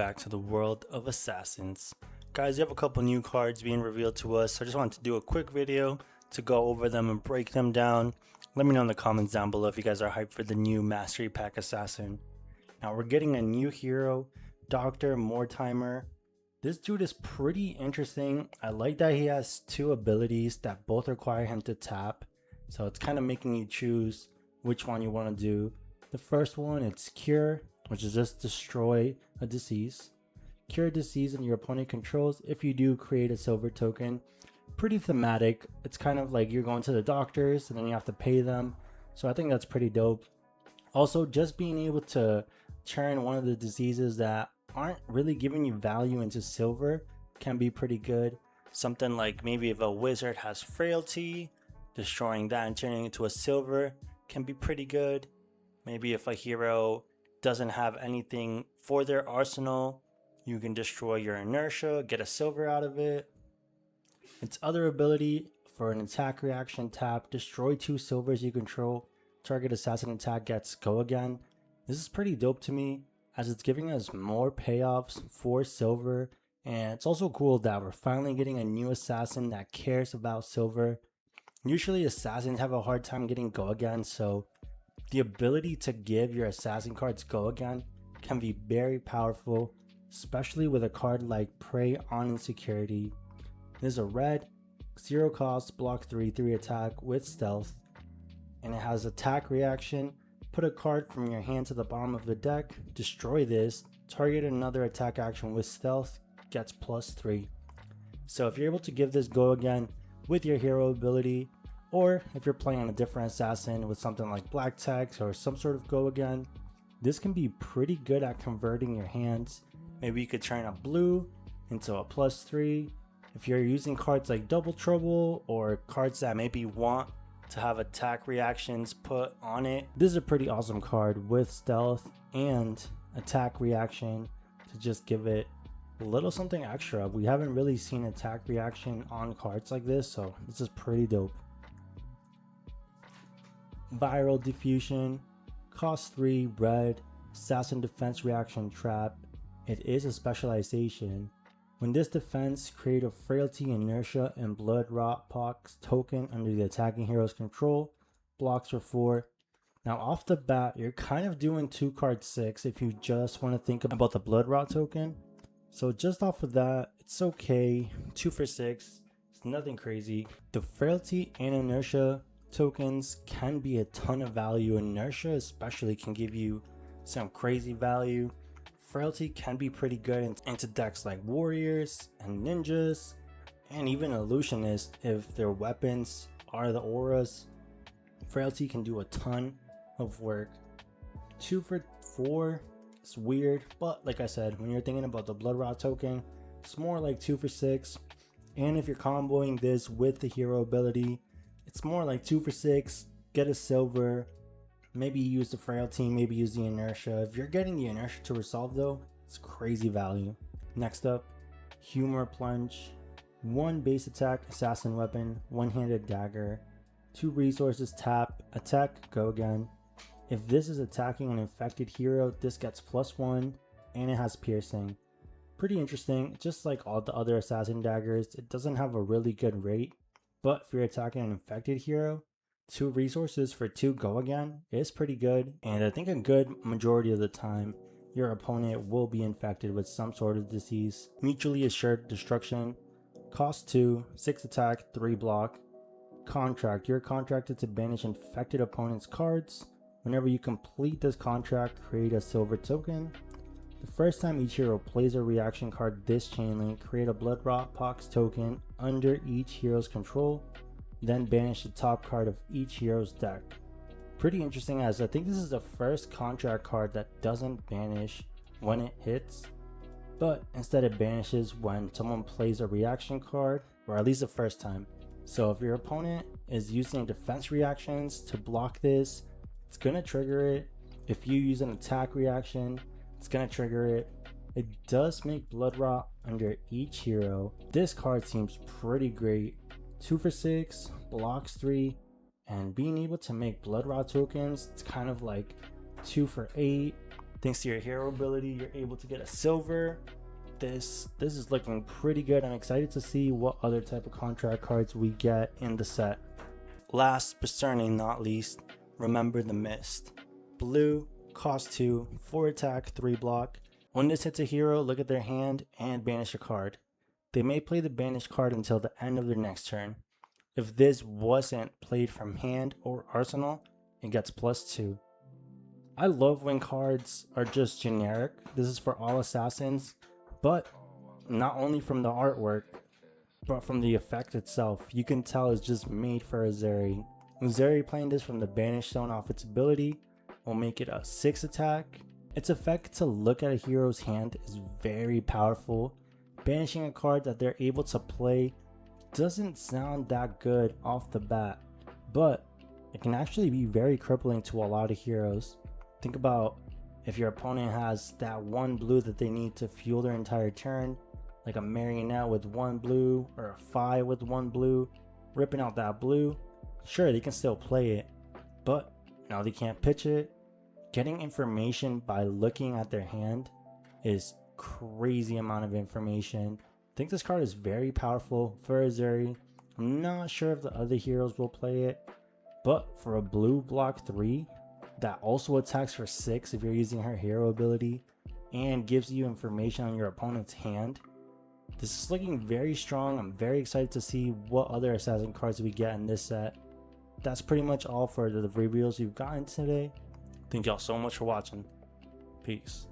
back to the world of Assassins. Guys, you have a couple new cards being revealed to us, so I just wanted to do a quick video to go over them and break them down. Let me know in the comments down below if you guys are hyped for the new Mastery Pack Assassin. Now we're getting a new hero, Dr. Mortimer. This dude is pretty interesting. I like that he has two abilities that both require him to tap, so it's kind of making you choose which one you want to do. The first one, it's Cure, which is just destroy a disease. Cure a disease and your opponent controls. If you do, create a silver token. Pretty thematic. It's kind of like you're going to the doctors and then you have to pay them. So I think that's pretty dope. Also, just being able to turn one of the diseases that aren't really giving you value into silver can be pretty good. Something like maybe if a wizard has frailty, destroying that and turning it into a silver can be pretty good. Maybe if a hero doesn't have anything for their arsenal, you can destroy your inertia, get a silver out of it. Its other ability, for an attack reaction tap, destroy 2 silvers you control. Target assassin attack gets go again. This is pretty dope to me, as it's giving us more payoffs for silver. And it's also cool that we're finally getting a new assassin that cares about silver. Usually assassins have a hard time getting go again, so the ability to give your assassin cards go again can be very powerful, especially with a card like Prey on Insecurity. This is a red, 0 cost, block 3 attack with stealth, and it has attack reaction. Put a card from your hand to the bottom of the deck, destroy this, target another attack action with stealth, gets +3. So if you're able to give this go again with your hero ability, or if you're playing a different assassin with something like black text or some sort of go again, this can be pretty good at converting your hands. Maybe you could turn a blue into a +3. If you're using cards like Double Trouble or cards that maybe want to have attack reactions put on it, this is a pretty awesome card with stealth and attack reaction to just give it a little something extra. We haven't really seen attack reaction on cards like this, so this is pretty dope. Viral Diffusion, cost 3, red, assassin defense reaction trap. It is a specialization. When this defense, create a frailty, inertia, and blood rot pox token under the attacking hero's control. Blocks for 4. Now off the bat, you're kind of doing 2 card 6 if you just want to think about the blood rot token. So just off of that, it's okay. 2 for 6. It's nothing crazy. The frailty and inertia tokens can be a ton of value. Inertia especially can give you some crazy value. Frailty can be pretty good into decks like warriors and ninjas and even illusionists if their weapons are the auras. Frailty can do a ton of work. 2 for 4 is weird, but like I said, when you're thinking about the blood rot token, it's more like 2 for 6. And if you're comboing this with the hero ability, it's more like 2 for 6, get a silver, maybe use the frailty, maybe use the inertia. If you're getting the inertia to resolve though, it's crazy value. Next up, Humor Plunge. 1 base attack, assassin weapon, one-handed dagger. 2 resources tap, attack, go again. If this is attacking an infected hero, this gets +1 and it has piercing. Pretty interesting. Just like all the other assassin daggers, it doesn't have a really good rate. But if you're attacking an infected hero, 2 resources for 2 go again is pretty good. And I think a good majority of the time, your opponent will be infected with some sort of disease. Mutually assured destruction. Cost 2, 6 attack, 3 block. Contract. You're contracted to banish infected opponent's cards. Whenever you complete this contract, create a silver token. The first time each hero plays a reaction card this chain link, create a blood rot pox token under each hero's control, then banish the top card of each hero's deck. Pretty interesting, as I think this is the first contract card that doesn't banish when it hits, but instead it banishes when someone plays a reaction card, or at least the first time. So if your opponent is using defense reactions to block this, it's gonna trigger it. If you use an attack reaction, it's gonna trigger it. It does make blood rot under each hero. This card seems pretty great. 2 for 6, blocks 3, and being able to make blood rot tokens, it's kind of like 2 for 8, Thanks to your hero ability, you're able to get a silver. This is looking pretty good. I'm excited to see what other type of contract cards we get in the set. Last but certainly not least, remember the Mist. Blue, cost 2, 4 attack, 3 block. When this hits a hero, look at their hand and banish a card. They may play the banished card until the end of their next turn. If this wasn't played from hand or arsenal, it gets +2. I love when cards are just generic. This is for all assassins, but not only from the artwork, but from the effect itself. You can tell it's just made for a Zeri. Zeri playing this from the banished zone off its ability will make it a 6 attack. Its effect to look at a hero's hand is very powerful. Banishing a card that they're able to play doesn't sound that good off the bat, but it can actually be very crippling to a lot of heroes. Think about if your opponent has that 1 blue that they need to fuel their entire turn, like a marionette with 1 blue or a 5 with 1 blue, ripping out that blue. Sure, they can still play it, but now they can't pitch it. Getting information by looking at their hand is crazy amount of information. I think this card is very powerful for a Zeri. I'm not sure if the other heroes will play it, but for a blue block 3 that also attacks for 6 if you're using her hero ability and gives you information on your opponent's hand, this is looking very strong. I'm very excited to see what other assassin cards we get in this set. That's pretty much all for the reveals we've gotten today. Thank y'all so much for watching. Peace.